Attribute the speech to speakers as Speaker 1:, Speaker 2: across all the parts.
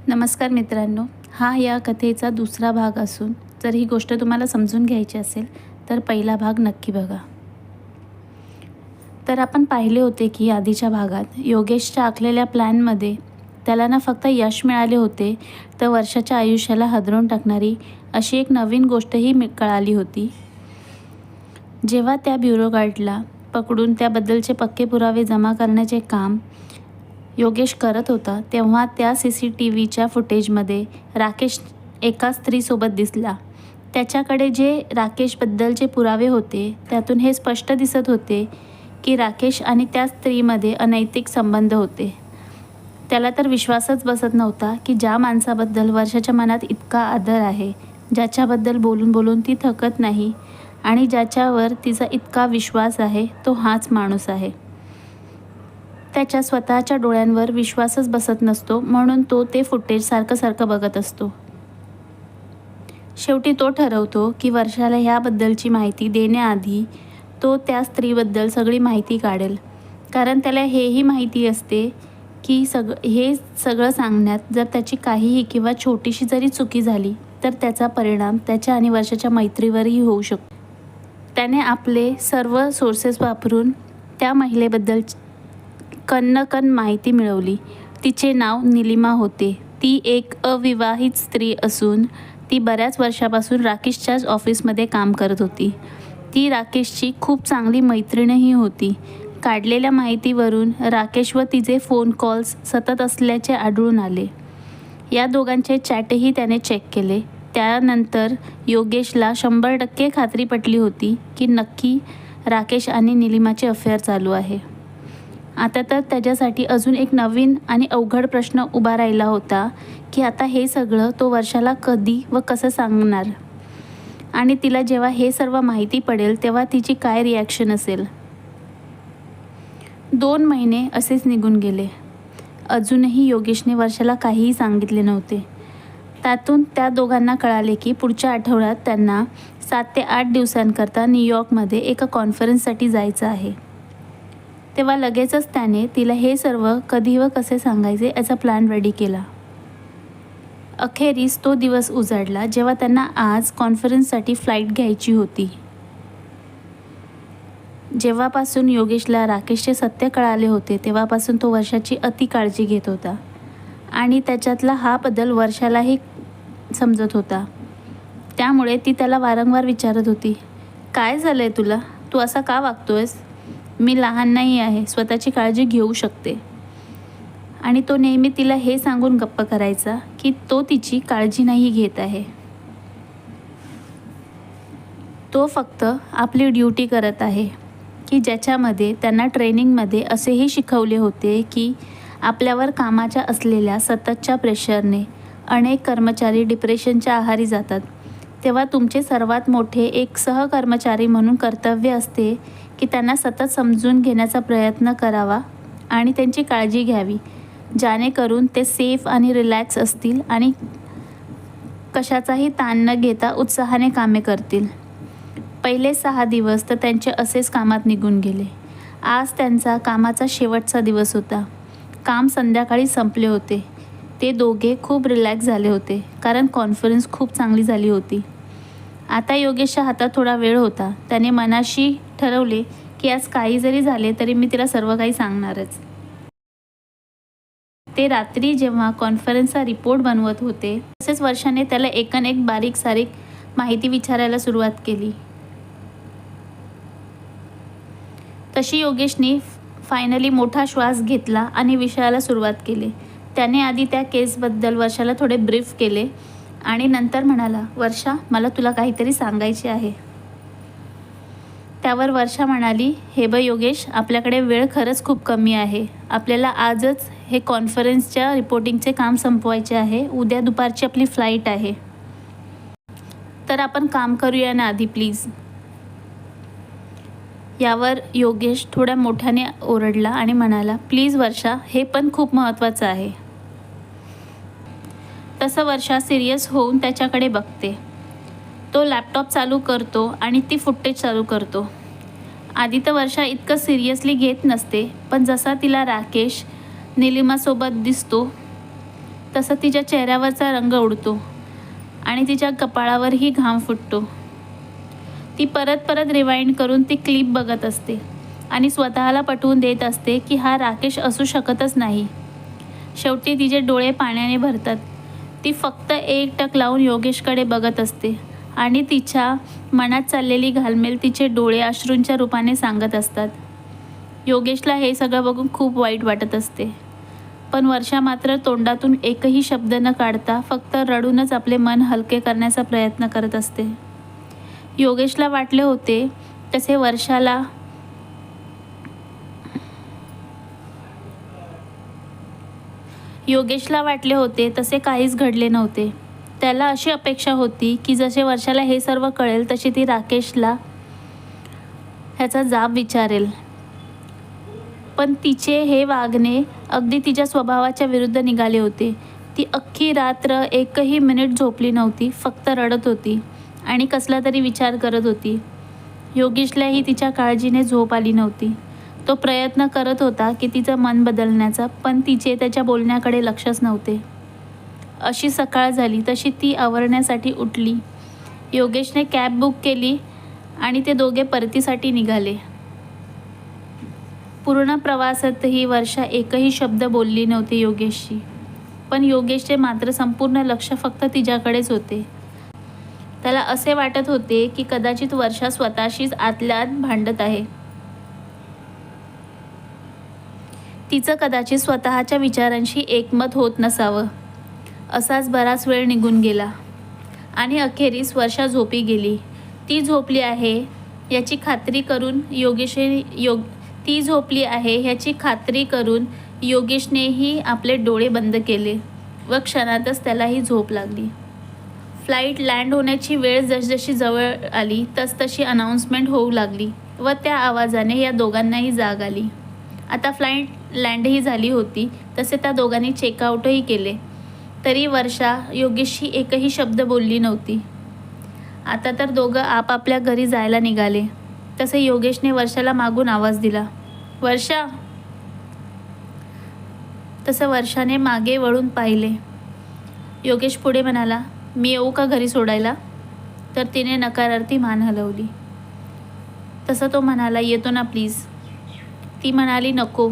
Speaker 1: नमस्कार मित्रांनो, हा या कथेचा दुसरा भाग असून जर ही गोष्ट तुम्हाला समजून घ्यायची असेल तर पहिला भाग नक्की बघा. तर आपण पाहिले होते की आधीच्या भागात योगेशच्या आखलेल्या प्लॅनमध्ये त्याला ना फक्त यश मिळाले होते, तर वर्षाच्या आयुष्याला हादरवून टाकणारी अशी एक नवीन गोष्टही कळाली होती. जेव्हा त्या ब्युरो गार्डला पकडून त्याबद्दलचे पक्के पुरावे जमा करण्याचे काम योगेश करत होता, तेव्हा त्या CCTVच्या फुटेजमध्ये राकेश एका स्त्रीसोबत दिसला. त्याच्याकडे जे राकेशबद्दलचे पुरावे होते त्यातून हे स्पष्ट दिसत होते की राकेश आणि त्या स्त्रीमध्ये अनैतिक संबंध होते. त्याला तर विश्वासच बसत नव्हता की ज्या माणसाबद्दल वर्षाच्या मनात इतका आदर आहे, ज्याच्याबद्दल बोलून बोलून ती थकत नाही आणि ज्याच्यावर तिचा इतका विश्वास आहे, तो हाच माणूस आहे. त्याच्या स्वतःच्या डोळ्यांवर विश्वासच बसत नसतो, म्हणून तो ते फुटेज सारखं बघत असतो. शेवटी तो ठरवतो की वर्षाला ह्याबद्दलची माहिती देण्याआधी तो त्या स्त्रीबद्दल सगळी माहिती काढेल, कारण त्याला हेही माहिती असते की हे सगळं सांगण्यात जर त्याची काहीही किंवा छोटीशी जरी चुकी झाली तर त्याचा परिणाम त्याच्या आणि वर्षाच्या मैत्रीवरही होऊ शकतो. त्याने आपले सर्व सोर्सेस वापरून त्या महिलेबद्दल कण माहिती मिळवली. तिचे नाव निलिमा होते. ती एक अविवाहित स्त्री असून ती बऱ्याच वर्षापासून राकेशच्याच ऑफिसमध्ये काम करत होती. ती राकेशची खूप चांगली मैत्रीणही होती. काढलेल्या माहितीवरून राकेश व तिचे फोन कॉल्स सतत असल्याचे आढळून आले. या दोघांचे चॅटही त्याने चेक केले. त्यानंतर योगेशला 100% खात्री पटली होती की नक्की राकेश आणि निलिमाचे अफेअर चालू आहे. आता तर त्याच्यासाठी अजून एक नवीन आणि अवघड प्रश्न उभा राहिला होता की आता हे सगळं तो वर्षाला कधी व कसं सांगणार, आणि तिला जेव्हा हे सर्व माहिती पडेल तेव्हा तिची काय रिॲक्शन असेल. 2 महिने असेच निघून गेले. अजूनही योगेशने वर्षाला काहीही सांगितले नव्हते. त्यातून त्या दोघांना कळाले की पुढच्या आठवड्यात त्यांना 7 ते 8 दिवसांकरता न्यूयॉर्कमध्ये एका कॉन्फरन्ससाठी जायचं आहे. तेव्हा लगेचच त्याने तिला हे सर्व कधी व कसे सांगायचे याचा प्लॅन रेडी केला. अखेरीस तो दिवस उजाडला जेव्हा त्यांना आज कॉन्फरन्ससाठी फ्लाईट घ्यायची होती. जेव्हापासून योगेशला राकेशचे सत्य कळाले होते तेव्हापासून तो वर्षाची अति काळजी घेत होता आणि त्याच्यातला हा बदल वर्षालाही समजत होता. त्यामुळे ती त्याला वारंवार विचारत होती, काय झालं आहे तुला, तू असा का वागतोयस? मी लहान नाही आहे, स्वतःची काळजी घेऊ शकते. आणि तो नेहमी तिला हे सांगून गप्प करायचा की तो तिची काळजी नाही घेत आहे. तो फक्त आपली ड्युटी करत आहे, की ज्याच्यामध्ये त्यांना ट्रेनिंगमध्ये असेही शिकवले होते की आपल्यावर कामाच्या असलेल्या सततच्या प्रेशरने अनेक कर्मचारी डिप्रेशनच्या आहारी जातात. तेव्हा तुमचे सर्वात मोठे एक सहकर्मचारी म्हणून कर्तव्य असते की त्यांना सतत समजून घेण्याचा प्रयत्न करावा आणि त्यांची काळजी घ्यावी, जेणेकरून ते सेफ आणि रिलॅक्स असतील आणि कशाचाही ताण न घेता उत्साहाने कामे करतील. पहिले 6 दिवस तर त्यांचे असेच कामात निघून गेले. आज त्यांचा कामाचा शेवटचा दिवस होता. काम संध्याकाळी संपले होते. ते दोघे खूप रिलॅक्स झाले होते कारण कॉन्फरन्स खूप चांगली झाली होती. आता योगेशच्या हातात थोडा वेळ होता. त्याने मनाशी ठरवले की आज काही जरी झाले तरी मी तिला सर्व काही सांगणारच. ते रात्री जेव्हा कॉन्फरन्सचा रिपोर्ट बनवत होते तसेच वर्षाने त्याला एक बारीक सारीक माहिती विचारायला सुरुवात केली. तशी योगेशने फायनली मोठा श्वास घेतला आणि विषयाला सुरुवात केली. त्याने आधी त्या केसबद्दल वर्षाला थोडे ब्रीफ केले आणि नंतर म्हणाला, वर्षा, मला तुला काहीतरी सांगायचे आहे. त्यावर वर्षा म्हणाली, हे बघ योगेश, आपल्याकडे वेळ खरंच खूप कमी आहे. आपल्याला आजच हे कॉन्फरन्सच्या रिपोर्टिंगचे काम संपवायचे आहे. उद्या दुपारची आपली फ्लाईट आहे. तर आपण काम करूया ना आधी प्लीज. यावर योगेश थोड्या मोठ्याने ओरडला आणि म्हणाला, प्लीज वर्षा, हे पण खूप महत्त्वाचं आहे. तसं वर्षा सिरियस होऊन त्याच्याकडे बघते. तो लॅपटॉप चालू करतो आणि ती फुटेज चालू करतो. आधी तर वर्षा इतकं सिरियसली घेत नसते, पण जसा तिला राकेश निलिमासोबत दिसतो तसं तिच्या चेहऱ्यावरचा रंग उडतो आणि तिच्या कपाळावरही घाम फुटतो. ती परत परत रिवाइंड करून ती क्लिप बघत असते आणि स्वतःला पटवून देत असते की हा राकेश असू शकतच नाही. शेवटी तिचे डोळे पाण्याने भरतात. ती फक्त एकटक लावून योगेशकडे बघत असते आणि तिच्या मनात चाललेली घालमेल तिचे डोळे अश्रूंच्या रूपाने सांगत असतात. योगेशला हे सगळं बघून खूप वाईट वाटत असते, पण वर्षा मात्र तोंडातून एकही शब्द न काढता फक्त रडूनच आपले मन हलके करण्याचा प्रयत्न करत असते. योगेशला वाटले होते तसे तसे काहीच घडले नव्हते. त्याला अशी अपेक्षा होती की जसे वर्षाला हे सर्व कळेल तशी ती राकेशला ह्याचा जाब विचारेल, पण तिचे हे वागणे अगदी तिच्या स्वभावाच्या विरुद्ध निघाले होते. ती अख्खी रात्र एकही मिनिट झोपली नव्हती, फक्त रडत होती आणि कसला तरी विचार करत होती. योगेशलाही तिच्या काळजीने झोप आली नव्हती. तो प्रयत्न करत होता की तिचं मन बदलण्याचा, पण तिचे त्याच्या बोलण्याकडे लक्षच नव्हते. अशी सकाळ झाली तशी ती आवरण्यासाठी उठली. योगेशने कॅब बुक केली आणि ते दोघे परतीसाठी निघाले. पूर्ण प्रवासातही वर्षा एकही शब्द बोलली नव्हती योगेशशी, पण योगेशचे मात्र संपूर्ण लक्ष फक्त तिच्याकडेच होते. त्याला असे वाटत होते की कदाचित वर्षा स्वतःशीच आतल्या आत भांडत आहे. तिचं कदाचित स्वतःच्या विचारांशी एकमत होत नसावं. असाच बराच वेळ निघून गेला आणि अखेरीस वर्षा झोपी गेली. ती झोपली आहे ह्याची खात्री करून योगेशनेही आपले डोळे बंद केले व क्षणातच त्यालाही झोप लागली. फ्लाईट लँड होण्याची वेळ जसजशी जवळ आली तसतशी अनाऊन्समेंट होऊ लागली व त्या आवाजाने या दोघांनाही जाग आली. आता फ्लाईट लँडही झाली होती, तसे त्या दोघांनी चेकआउटही केले. तरी वर्षा योगेशशी एकही शब्द बोलली नव्हती. आता तर दोघं आपापल्या घरी जायला निघाले. तसे योगेशने वर्षाला मागून आवाज दिला, वर्षा. तसं वर्षाने मागे वळून पाहिले. योगेश पुढे म्हणाला, मी येऊ का घरी सोडायला? तर तिने नकारार्थी मान हलवली. तसं तो म्हणाला, येतो ना प्लीज. ती म्हणाली, नको,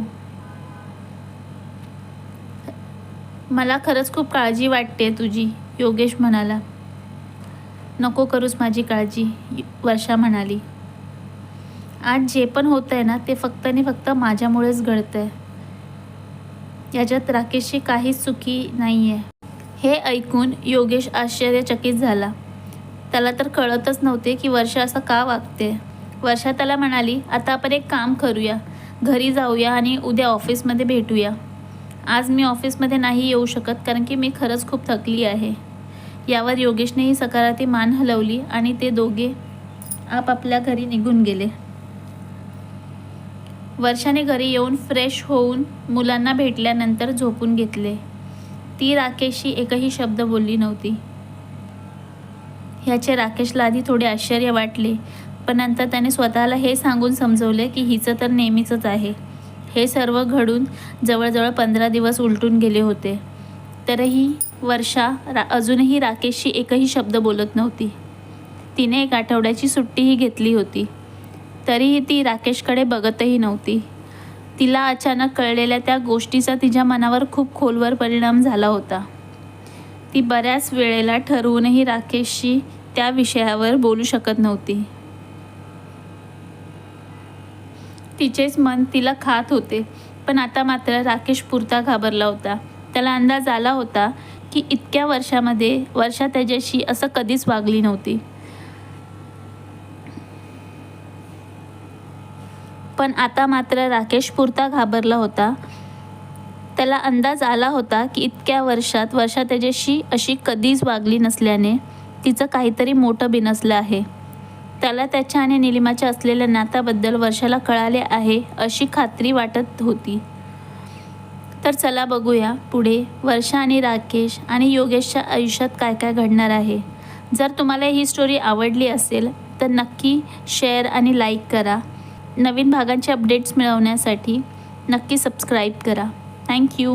Speaker 1: मला खरंच खूप काळजी वाटते तुझी. योगेश म्हणाला, नको करूस माझी काळजी, वर्षा म्हणाली. आज जे पण होत आहे ना ते फक्त आणि फक्त माझ्यामुळेच घडतं आहे. याच्यात राकेशची काहीच चुकी नाही आहे. हे ऐकून योगेश आश्चर्यचकित झाला. त्याला तर कळतच नव्हते की वर्षा असं का वागते. वर्षा त्याला म्हणाली, आता आपण एक काम करूया, घरी जाऊया आणि उद्या ऑफिसमध्ये भेटूया. आज मी ऑफिसमध्ये नाही येऊ शकत कारण की मी खरंच खूप थकली आहे. यावर योगेशनेही सकारार्थी मान हलवली आणि ते दोघे आपापल्या घरी निघून गेले. वर्षाने घरी येऊन फ्रेश होऊन मुलांना भेटल्यानंतर झोपून घेतले. ती राकेशशी एकही शब्द बोलली नव्हती. ह्याचे राकेशला आधी थोडे आश्चर्य वाटले, पण नंतर त्याने स्वतःला हे सांगून समजवले की हिचं तर नेहमीचंच आहे. हे सर्व घडून जवळजवळ 15 दिवस उलटून गेले होते. तरीही वर्षा अजूनही राकेशशी एकही शब्द बोलत नव्हती. तिने 1 आठवड्याची सुट्टीही घेतली होती, तरीही ती राकेशकडे बघतही नव्हती. तिला अचानक कळलेल्या त्या गोष्टीचा तिच्या मनावर खूप खोलवर परिणाम झाला होता. ती बऱ्याच वेळेला ठरवूनही राकेशशी त्या विषयावर बोलू शकत नव्हती. तिचेच मन तिला खात होते, पण आता मात्र राकेश पुरता घाबरला होता. त्याला अंदाज आला होता की इतक्या वर्षामध्ये वर्षा त्याच्याशी असं कधीच वागली नव्हती. पण आता मात्र राकेश पुरता घाबरला होता. त्याला अंदाज आला होता की इतक्या वर्षात वर्षा त्याच्याशी अशी कधीच वागली नसल्याने तिचं काहीतरी मोठं बिनसलं आहे. त्याला त्याच्या आणि निलिमाच्या असलेल्या नात्याबद्दल वर्षाला कळाले आहे अशी खात्री वाटत होती. तर चला बघूया पुढे वर्षा आणि राकेश आणि योगेशच्या आयुष्यात काय काय घडणार आहे. जर तुम्हाला ही स्टोरी आवडली असेल तर नक्की शेअर आणि लाईक करा. नवीन भागांचे अपडेट्स मिळवण्यासाठी नक्की सबस्क्राईब करा. थँक्यू.